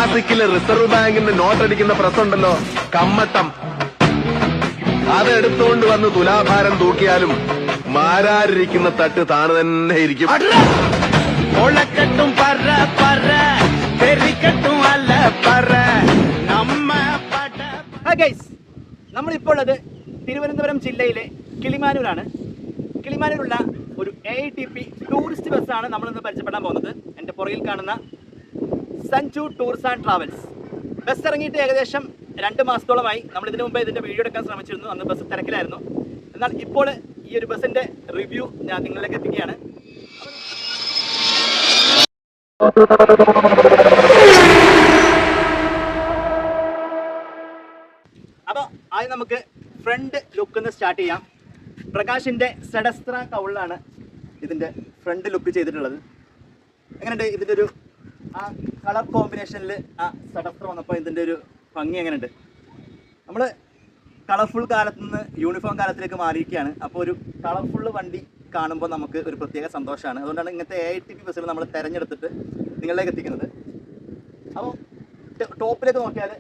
നാസിക്കിലെ reserve ബാങ്കിന്റെ നോട്ടടിക്കുന്ന press ഉണ്ടല്ലോ, കമ്മട്ടം, അതെടുത്തുകൊണ്ട് വന്ന് തുലാഭാരം തൂക്കിയാലും മാരാരിരിക്കുന്ന തട്ട് താണ് തന്നെ ഇരിക്കും. ഒളക്കെട്ടും പറ പറ തെറിക്കെട്ടും അല്ല പറ നമ്മ നമ്മളിപ്പോൾ ഉള്ളത് തിരുവനന്തപുരം ജില്ലയിലെ കിളിമാനൂരാണ്. കിളിമാനൂരുള്ള ഒരു AITP ടൂറിസ്റ്റ് ബസ്സാണ് നമ്മളിന്ന് പരിചയപ്പെടാൻ പോകുന്നത്. എൻ്റെ പുറകിൽ കാണുന്ന Sanju tours and travels. Bus ഇറങ്ങിയിട്ട് ഏകദേശം 2 മാസത്തോളമായി. നമ്മൾ ഇതിനു മുമ്പ് ഇതിൻ്റെ വീഡിയോ എടുക്കാൻ ശ്രമിച്ചിരുന്നു. അന്ന് ബസ് തിരക്കിലായിരുന്നു. എന്നാൽ ഇപ്പോൾ ഈ ഒരു ബസ്സിൻ്റെ റിവ്യൂ ഞാൻ നിങ്ങളിലേക്ക് എത്തിക്കുകയാണ്. അപ്പോൾ ആദ്യം നമുക്ക് ഫ്രണ്ട് ലുക്ക് ഒന്ന് സ്റ്റാർട്ട് ചെയ്യാം. പ്രകാശിൻ്റെ സെഡസ്ത്ര കൗളിലാണ് ഇതിൻ്റെ ഫ്രണ്ട് ലുക്ക് ചെയ്തിട്ടുള്ളത്. എങ്ങനെയുണ്ട് ഇതിൻ്റെ ഒരു ആ കളർ കോമ്പിനേഷനിൽ ആ സെഡസ്ത്ര വന്നപ്പോൾ ഇതിൻ്റെ ഒരു ഭംഗി എങ്ങനെയുണ്ട്? നമ്മൾ കളർഫുൾ കാലത്ത് നിന്ന് യൂണിഫോം കാലത്തിലേക്ക് മാറിയിരിക്കുകയാണ്. അപ്പോൾ ഒരു കളർഫുൾ വണ്ടി കാണുമ്പോൾ നമുക്ക് ഒരു പ്രത്യേക സന്തോഷമാണ്. അതുകൊണ്ടാണ് ഇങ്ങനത്തെ AITP ബസ്സുകൾ നമ്മൾ തിരഞ്ഞെടുത്തിട്ട് നിങ്ങളിലേക്ക് എത്തിക്കുന്നത്. അപ്പോൾ ടോപ്പിലേക്ക് നോക്കിയാൽ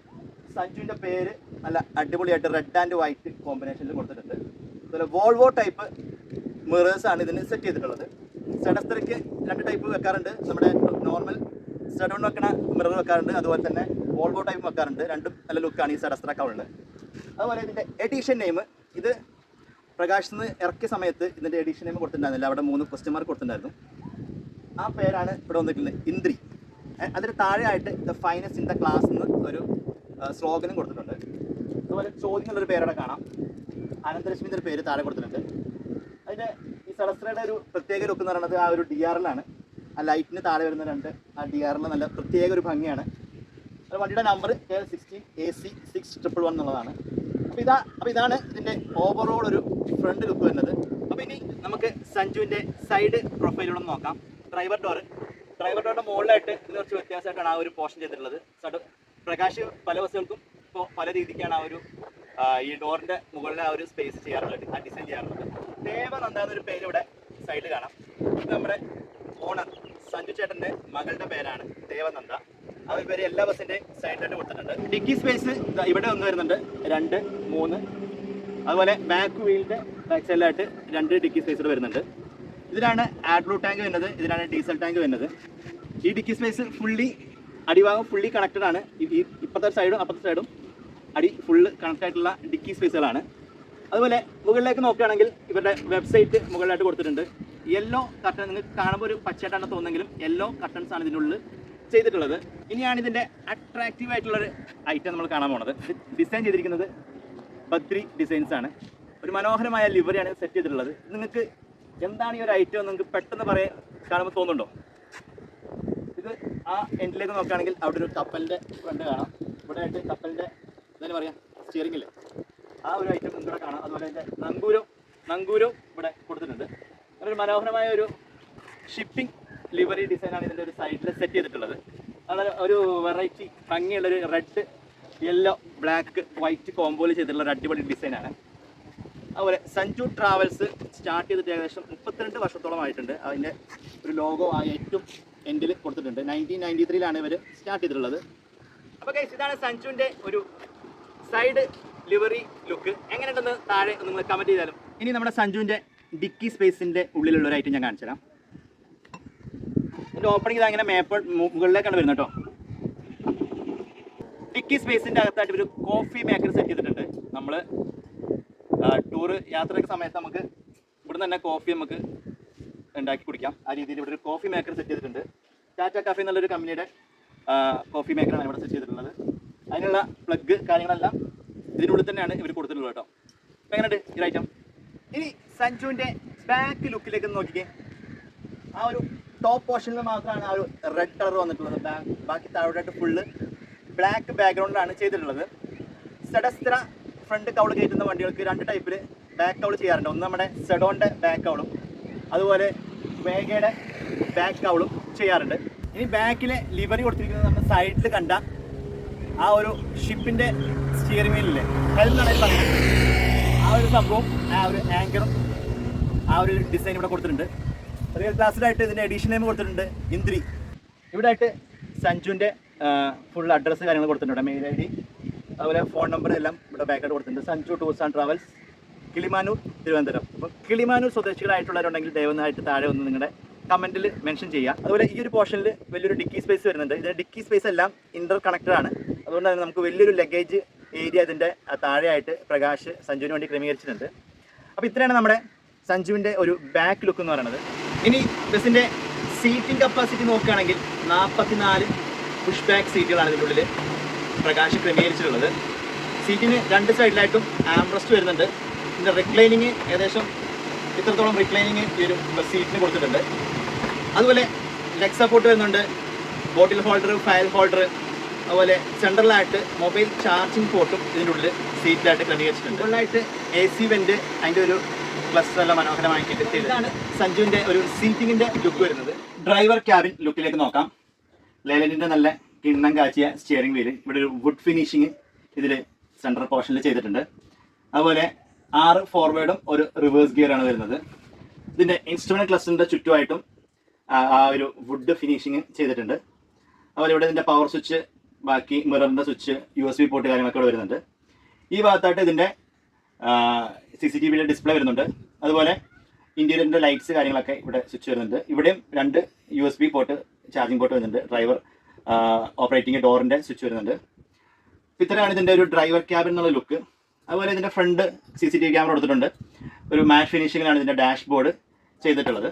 സഞ്ജുവിൻ്റെ പേര് നല്ല അടിപൊളിയായിട്ട് റെഡ് ആൻഡ് വൈറ്റ് കോമ്പിനേഷനിൽ കൊടുത്തിട്ടുണ്ട്. അതുപോലെ വോൾവോ ടൈപ്പ് മിറേഴ്സാണ് ഇതിന് സെറ്റ് ചെയ്തിട്ടുള്ളത്. സെഡസ്ത്രയ്ക്ക് 2 ടൈപ്പ് വെക്കാറുണ്ട്. നമ്മുടെ നോർമൽ സെഡോൺ വെക്കണ മിറർ വെക്കാറുണ്ട്, അതുപോലെ തന്നെ വോൾവോ ടൈപ്പ് വെക്കാറുണ്ട്. രണ്ടും നല്ല ലുക്കാണ് ഈ സെഡസ്ത്ര കൗളിൽ. അതുപോലെ ഇതിൻ്റെ എഡിഷൻ നെയിം, ഇത് പ്രകാശിൽ നിന്ന് ഇറക്കിയ സമയത്ത് ഇതിൻ്റെ എഡിഷൻ നെയിം കൊടുത്തിട്ടുണ്ടായിരുന്നില്ല. അവിടെ 3 ക്വസ്റ്റ്യൻ മാർക്ക് കൊടുത്തിട്ടുണ്ടായിരുന്നു. ആ പേരാണ് ഇവിടെ വന്നിട്ടുള്ളത്, ഇന്ദ്രി. അതിന് താഴെയായിട്ട് the finest in the class എന്ന് ഒരു സ്ലോഗനും കൊടുത്തിട്ടുണ്ട്. അതുപോലെ ചോദ്യങ്ങളൊരു പേരവിടെ കാണാം. അനന്തലക്ഷ്മിൻ്റെ ഒരു പേര് താഴെ കൊടുത്തിട്ടുണ്ട്. അതിൻ്റെ ഈ സെഡസ്ത്രയുടെ ഒരു പ്രത്യേക ലുക്ക് എന്ന് പറയുന്നത് ആ ഒരു DRL-ആണ്. ആ ലൈറ്റിന് താഴെ വരുന്ന 2 ആ DRL നല്ല പ്രത്യേക ഒരു ഭംഗിയാണ്. അത് വണ്ടിയുടെ നമ്പർ KL16 AC 6111 എന്നുള്ളതാണ്. അപ്പോൾ ഇതാണ് ഇതിൻ്റെ ഓവറോൾ ഒരു ഫ്രണ്ട് ലുക്ക് വരുന്നത്. അപ്പോൾ ഇനി നമുക്ക് സഞ്ജുവിൻ്റെ സൈഡ് പ്രൊഫൈലൂടെ നോക്കാം. ഡ്രൈവർ ഡോറിൻ്റെ മുകളിലായിട്ട് ഇത് കുറച്ച് വ്യത്യാസമായിട്ടാണ് ആ ഒരു പോർഷൻ ചെയ്തിട്ടുള്ളത്. പ്രകാശ് പല ബസ്സുകൾക്കും ഇപ്പോൾ പല രീതിക്കാണ് ആ ഒരു ഈ ഡോറിൻ്റെ മുകളിലെ ആ ഒരു സ്പേസ് ചെയ്യാറുള്ളത്, ആ ഡിസൈൻ ചെയ്യാറുള്ളത്. ദേവനന്ദ എന്നൊരു പേര് ഇവിടെ സൈഡിൽ കാണാം. ഇത് നമ്മുടെ ഓണർ സഞ്ജു ചേട്ടൻ്റെ മകളുടെ പേരാണ് ദേവനന്ദ. ആ ഒരു പേര് എല്ലാ ബസ്സിൻ്റെ സൈഡിലായിട്ട് കൊടുത്തിട്ടുണ്ട്. ഡിക്കി സ്പേസ് ഇവിടെ ഒന്ന് വരുന്നുണ്ട്, 2, 3. അതുപോലെ ബാക്ക് വീലിൻ്റെ ബാക്ക് സൈഡിലായിട്ട് 2 ഡിക്കി സ്പേസ് വരുന്നുണ്ട്. ഇതിലാണ് ആഡ്ബ്ലൂ ടാങ്ക് വരുന്നത്, ഇതിലാണ് ഡീസൽ ടാങ്ക് വരുന്നത്. ഈ ഡിക്കി സ്പേസ് അടിഭാഗം ഫുള്ളി കണക്റ്റഡ് ആണ്. ഇപ്പത്തെ സൈഡും അപ്പുറത്തെ സൈഡും അടി ഫുള്ള് കണക്റ്റ് ആയിട്ടുള്ള ഡിക്കി സ്പേസുകളാണ്. അതുപോലെ മുകളിലേക്ക് നോക്കുകയാണെങ്കിൽ ഇവരുടെ വെബ്സൈറ്റ് മുകളിലായിട്ട് കൊടുത്തിട്ടുണ്ട്. യെല്ലോ കർട്ടൺ, നിങ്ങൾക്ക് കാണുമ്പോൾ ഒരു പച്ചയായിട്ടാണ് തോന്നുന്നെങ്കിലും യെല്ലോ കർട്ടൺസ് ആണ് ഇതിനുള്ളിൽ ചെയ്തിട്ടുള്ളത്. ഇനിയാണ് ഇതിൻ്റെ അട്രാക്റ്റീവ് ആയിട്ടുള്ളൊരു ഐറ്റം നമ്മൾ കാണാൻ പോകുന്നത്. ഡിസൈൻ ചെയ്തിരിക്കുന്നത് ബദ്രി ഡിസൈൻസ് ആണ്. ഒരു മനോഹരമായ ലിവറിയാണ് സെറ്റ് ചെയ്തിട്ടുള്ളത്. നിങ്ങൾക്ക് എന്താണ് ഈ ഒരു ഐറ്റം നിങ്ങൾക്ക് പെട്ടെന്ന് കാണുമ്പോൾ തോന്നുന്നുണ്ടോ? ഇത് ആ എൻഡിലേക്ക് നോക്കുകയാണെങ്കിൽ അവിടെ ഒരു കപ്പലിൻ്റെ ഫ്രണ്ട് കാണാം. ഇവിടെ ആയിട്ട് കപ്പലിൻ്റെ എന്തായാലും പറയാം സ്റ്റിയറിംഗില്ലേ, ആ ഒരു ഐറ്റം ഇവിടെ കാണാം. അതുപോലെ അതിൻ്റെ നങ്കൂരവും ഇവിടെ കൊടുത്തിട്ടുണ്ട്. ഒരു മനോഹരമായ ഒരു ഷിപ്പിംഗ് ലിവറി ഡിസൈനാണ് ഇതിൻ്റെ ഒരു സൈഡിൽ സെറ്റ് ചെയ്തിട്ടുള്ളത്. അതുപോലെ ഒരു വെറൈറ്റി ഭംഗിയുള്ളൊരു റെഡ്, യെല്ലോ, ബ്ലാക്ക്, വൈറ്റ് കോമ്പോയിൽ ചെയ്തിട്ടുള്ള ഒരു അടിപൊളി ഡിസൈനാണ്. അതുപോലെ സഞ്ജു ട്രാവൽസ് സ്റ്റാർട്ട് ചെയ്തിട്ട് ഏകദേശം 32 വർഷത്തോളമായിട്ടുണ്ട്. അതിൻ്റെ ഒരു ലോഗോ ആ ഏറ്റവും എൻഡിൽ കൊടുത്തിട്ടുണ്ട്. 1993-ലാണ് ഇവർ സ്റ്റാർട്ട് ചെയ്തിട്ടുള്ളത്. അപ്പോൾ ഗൈസ്, ഇതാണ് സഞ്ജുവിൻ്റെ ഒരു സൈഡ് ലിവറി ലുക്ക്. എങ്ങനെയുണ്ടെന്ന് താഴെ നിങ്ങൾ കമൻറ്റ് ചെയ്താലും. ഇനി നമ്മുടെ സഞ്ജുവിൻ്റെ ഡിക്കി സ്പേസിൻ്റെ ഉള്ളിലുള്ള ഒരു ഐറ്റം ഞാൻ കാണിച്ചു തരാം. ഇതിൻ്റെ ഓപ്പണിംഗ് ഇതങ്ങനെ മുകളിലേക്കാണ് വരുന്നത് കേട്ടോ. ഡിക്കി സ്പേസിൻ്റെ അകത്തായിട്ട് ഒരു കോഫി മേക്കർ സെറ്റ് ചെയ്തിട്ടുണ്ട്. നമ്മൾ ടൂറ് യാത്രയ്ക്ക് സമയത്ത് നമുക്ക് ഇവിടുന്ന് തന്നെ കോഫി നമുക്ക് ഉണ്ടാക്കി കുടിക്കാം. ആ രീതിയിൽ ഇവിടെ ഒരു കോഫി മേക്കർ സെറ്റ് ചെയ്തിട്ടുണ്ട്. ടാറ്റ കാഫി എന്നുള്ളൊരു കമ്പനിയുടെ കോഫി മേക്കറാണ് ഇവിടെ സെറ്റ് ചെയ്തിട്ടുള്ളത്. അതിനുള്ള പ്ലഗ് കാര്യങ്ങളെല്ലാം ഇതിനുള്ളിൽ തന്നെയാണ് ഇവർ കൊടുത്തിട്ടുള്ളത് കേട്ടോ. അപ്പോൾ എങ്ങനെയുണ്ട് ഈ ഐറ്റം? ഇനി സഞ്ജുവിൻ്റെ ബാക്ക് ലുക്കിലേക്ക് നോക്കിക്കേ. ആ ഒരു ടോപ്പ് പോർഷനിൽ മാത്രമാണ് ആ ഒരു റെഡ് കളർ വന്നിട്ടുള്ളത്. ബാക്കി താഴോട്ടായിട്ട് ഫുള്ള് ബ്ലാക്ക് ബാക്ക്ഗ്രൗണ്ടിലാണ് ചെയ്തിട്ടുള്ളത്. സെഡസ്ത്ര ഫ്രണ്ട് കൗൾ കയറ്റുന്ന വണ്ടികൾക്ക് 2 ടൈപ്പിൽ ബാക്ക് കൗൾ ചെയ്യാറുണ്ട്. ഒന്ന് നമ്മുടെ സെഡോണിൻ്റെ ബാക്ക് കൗളും അതുപോലെ വേഗയുടെ ബാക്ക് കൗളും ചെയ്യാറുണ്ട്. ഇനി ബാക്കിലെ ലിവറി കൊടുത്തിരിക്കുന്നത് നമ്മുടെ സൈഡിൽ കണ്ട ആ ഒരു ഷിപ്പിൻ്റെ സ്റ്റിയറിംഗ് വീലില്ലേ, ഹെൽം എന്നാണ് പറയുന്നത്. ആ ഒരു സംഭവം, ആ ഒരു ആങ്കറും ആ ഒരു ഡിസൈൻ ഇവിടെ കൊടുത്തിട്ടുണ്ട്. റിയൽ ക്ലാസ്സിലായിട്ട് ഇതിൻ്റെ എഡിഷൻ നെയിം കൊടുത്തിട്ടുണ്ട്, ഇന്ദ്രി. ഇവിടെ ആയിട്ട് സഞ്ജുവിൻ്റെ ഫുൾ അഡ്രസ്സ് കാര്യങ്ങൾ കൊടുത്തിട്ടുണ്ട്, മെയിൽ ID, അതുപോലെ ഫോൺ നമ്പർ എല്ലാം ഇവിടെ ബാക്കായിട്ട് കൊടുത്തിട്ടുണ്ട്. Sanju tours and travels, Kilimanoor, Thiruvananthapuram. അപ്പോൾ കിളിമാനൂർ സ്വദേശികളായിട്ടുള്ളവരുണ്ടെങ്കിൽ ദയവായിട്ട് താഴെ ഒന്ന് നിങ്ങളുടെ കമൻറ്റിൽ മെൻഷൻ ചെയ്യുക. അതുപോലെ ഈ ഒരു പോർഷനിൽ വലിയൊരു ഡിക്കി സ്പേസ് വരുന്നുണ്ട്. ഇതിൻ്റെ ഡിക്കി സ്പേസ് എല്ലാം ഇൻ്റർ കണക്റ്റഡ് ആണ്. അതുകൊണ്ട് തന്നെ നമുക്ക് വലിയൊരു ലഗേജ് ഏരിയ ഇതിൻ്റെ താഴെയായിട്ട് പ്രകാശ് സഞ്ജുവിന് വേണ്ടി ക്രമീകരിച്ചിട്ടുണ്ട്. അപ്പോൾ ഇത്രയാണ് നമ്മുടെ സഞ്ജുവിൻ്റെ ഒരു ബാക്ക് ലുക്ക് എന്ന് പറയുന്നത്. ഇനി ബസ്സിൻ്റെ സീറ്റിംഗ് കപ്പാസിറ്റി നോക്കുകയാണെങ്കിൽ 44 പുഷ് ബാക്ക് സീറ്റുകളാണ് ഇതിൻ്റെ ഉള്ളിൽ പ്രകാശ് ക്രമീകരിച്ചിട്ടുള്ളത്. സീറ്റിന് 2 സൈഡിലായിട്ടും ആംബ്രസ്റ്റ് വരുന്നുണ്ട്. ഇതിൻ്റെ റിക്ലൈനിങ് ഏകദേശം ഇത്രത്തോളം റിക്ലൈനിങ് ഈ ഒരു സീറ്റിന് കൊടുത്തിട്ടുണ്ട്. അതുപോലെ ലെഗ് സപ്പോർട്ട് വരുന്നുണ്ട്, ബോട്ടിൽ ഹോൾഡർ, ഫയൽ ഹോൾഡർ, അതുപോലെ സെൻട്രലായിട്ട് മൊബൈൽ ചാർജിങ് പോർട്ടും ഇതിൻ്റെ ഉള്ളിൽ സീറ്റിലായിട്ട് ക്രമീകരിച്ചിട്ടുണ്ട്. മുകളിലായിട്ട് AC വെൻ്റ് അതിൻ്റെ ഒരു പ്ലസ് നല്ല മനോഹരമാക്കിയിട്ട് ഇതാണ് സഞ്ജുവിൻ്റെ ഒരു സീറ്റിങ്ങിൻ്റെ ലുക്ക് വരുന്നത്. ഡ്രൈവർ ക്യാബിൻ ലുക്കിലേക്ക് നോക്കാം. ലേലൻഡിൻ്റെ നല്ല കിണ്ണം കാച്ചിയ സ്റ്റിയറിംഗ് വീല്, ഇവിടെ ഒരു വുഡ് ഫിനിഷിങ് ഇതിൽ സെൻട്രൽ പോർഷനിൽ ചെയ്തിട്ടുണ്ട്. അതുപോലെ 6 ഫോർവേഡും ഒരു റിവേഴ്സ് ഗിയറാണ് വരുന്നത്. ഇതിൻ്റെ ഇൻസ്ട്രുമെൻറ്റ് ക്ലസ്റ്ററിൻ്റെ ചുറ്റുമായിട്ടും ആ ഒരു വുഡ് ഫിനിഷിങ് ചെയ്തിട്ടുണ്ട്. അതുപോലെ ഇവിടെ ഇതിൻ്റെ പവർ സ്വിച്ച്, ബാക്കി മിററിൻ്റെ സ്വിച്ച്, USB പോർട്ട് കാര്യങ്ങളൊക്കെ ഇവിടെ വരുന്നുണ്ട്. ഈ ഭാഗത്തായിട്ട് ഇതിൻ്റെ CCTVയുടെ ഡിസ്പ്ലേ വരുന്നുണ്ട്. അതുപോലെ ഇൻറ്റീരിയറിൻ്റെ ലൈറ്റ്സ് കാര്യങ്ങളൊക്കെ ഇവിടെ സ്വിച്ച് വരുന്നുണ്ട്. ഇവിടെയും 2 USB പോർട്ട് ചാർജിങ് പോർട്ട് വരുന്നുണ്ട്. ഡ്രൈവർ ഓപ്പറേറ്റിംഗ് ഡോറിൻ്റെ സ്വിച്ച് വരുന്നുണ്ട്. ഇത്രയാണ് ഇതിൻ്റെ ഒരു ഡ്രൈവർ ക്യാബിൻ എന്നുള്ള ലുക്ക്. അതുപോലെ ഇതിൻ്റെ ഫ്രണ്ട് CCTV ക്യാമറ കൊടുത്തിട്ടുണ്ട്. ഒരു മാറ്റ് ഫിനിഷിങ്ങിലാണ് ഇതിൻ്റെ ഡാഷ് ബോർഡ് ചെയ്തിട്ടുള്ളത്.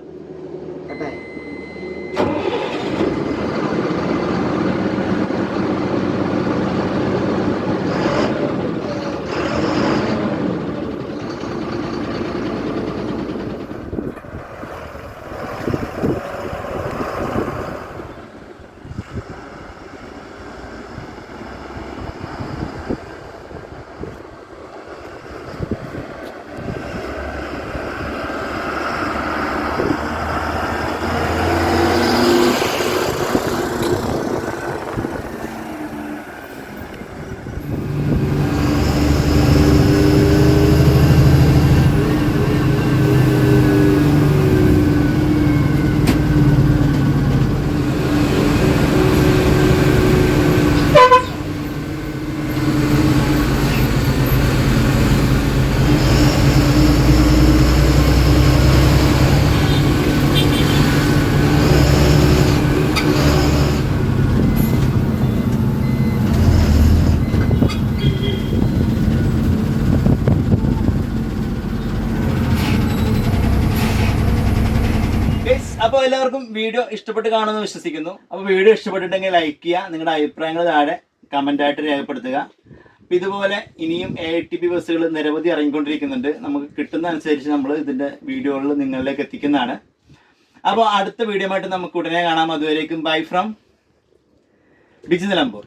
അപ്പോൾ എല്ലാവർക്കും വീഡിയോ ഇഷ്ടപ്പെട്ട് കാണുമെന്ന് വിശ്വസിക്കുന്നു. അപ്പോൾ വീഡിയോ ഇഷ്ടപ്പെട്ടിട്ടുണ്ടെങ്കിൽ ലൈക്ക് ചെയ്യുക, നിങ്ങളുടെ അഭിപ്രായങ്ങൾ താഴെ കമൻ്റായിട്ട് രേഖപ്പെടുത്തുക. അപ്പോൾ ഇതുപോലെ ഇനിയും AITP ബസ്സുകൾ നിരവധി ഇറങ്ങിക്കൊണ്ടിരിക്കുന്നുണ്ട്. നമുക്ക് കിട്ടുന്ന അനുസരിച്ച് നമ്മൾ ഇതിൻ്റെ വീഡിയോകൾ നിങ്ങളിലേക്ക് എത്തിക്കുന്നതാണ്. അപ്പോൾ അടുത്ത വീഡിയോ ആയിട്ട് നമുക്ക് ഉടനെ കാണാം. അതുവരേക്കും ബൈ ഫ്രം ഡിജി നിലമ്പൂർ.